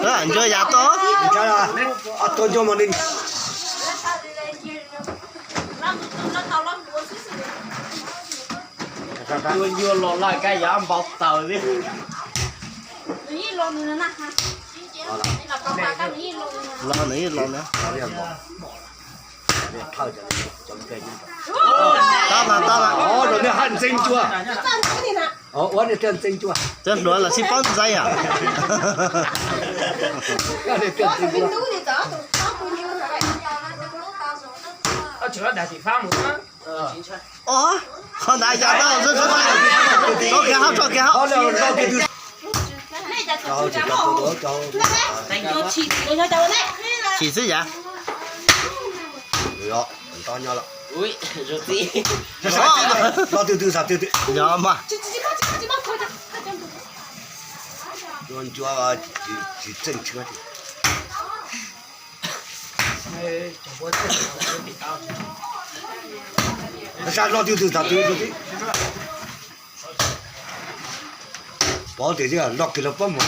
đó anh chơi giá to Chơi là tôi cho mà đi. Vừa vừa lò lại cái giá bọc tàu đi. lo nữa ta là Rồi nó hành sinh chưa? Uống được chân sinh chưa? chân rồi là ship phone dây à Cái này chân sinh chưa? Chữa đại thị phá một á. con đại giá đâu rất rất cho cái hao Rồi cái thứ. Cho chỉ chứ giá rồi, to nhau lắm. Ui, rồi tí. Nó từ sao từ. nhỏ mà Rồi cho chỉ chân chưa thì. Sao nó từ sao từ. Bỏ thì chứ lọc cái lọc bấm mà.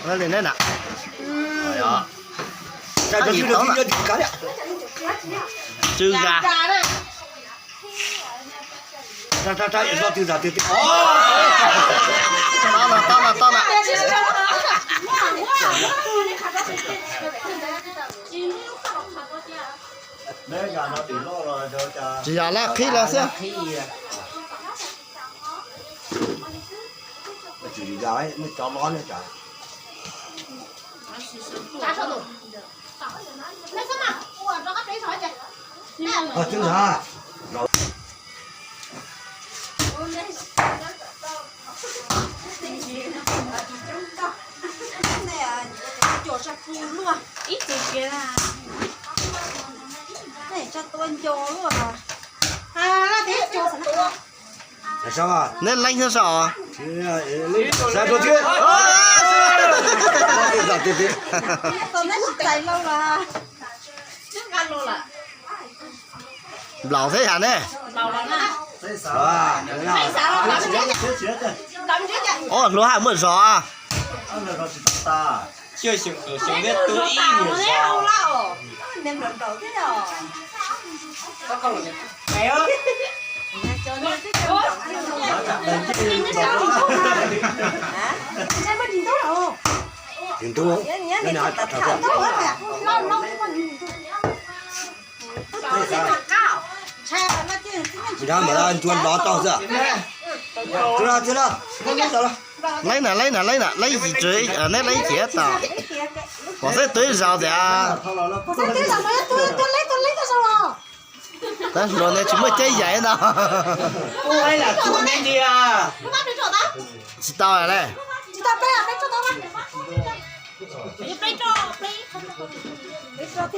nó lên đây nè Đó. Sao nó từ từ cái đấy. trừ gà Nó từ sao từ. to là Đấy gà nó bị lo rồi cho. chỉ là khi là sao Chỉ gà ấy mới cho món nữa trời. Chứ hả? ít tiền kia là để cho tôi cho luôn rồi là thế cho sẵn luôn Tại sao à? nên lanh theo sò Sao tôi chưa? tôi lấy tay lâu là trước ăn luôn là lẩu thế hả nè À, lúa hàng mượn sò à Chưa chừng ở chừng biết tôi ý nhiều lâu sao. lâu nem đợt đầu thế rồi Có con rồi. Mẹ ơi. cho nên cái trâu trọng cái gì tốt đâu tiền tu cái nào tập thảo tốt hết lâu lâu mình đang mở ăn chuồn đó to chưa? Chưa đâu. lấy nè lấy gì chơi ở đây lấy chĩa tao có sẽ tới rau thì à đó rồi này chúng mới chơi vậy nào Ôi là chuột nên đi à. chị tao này này Lấy cho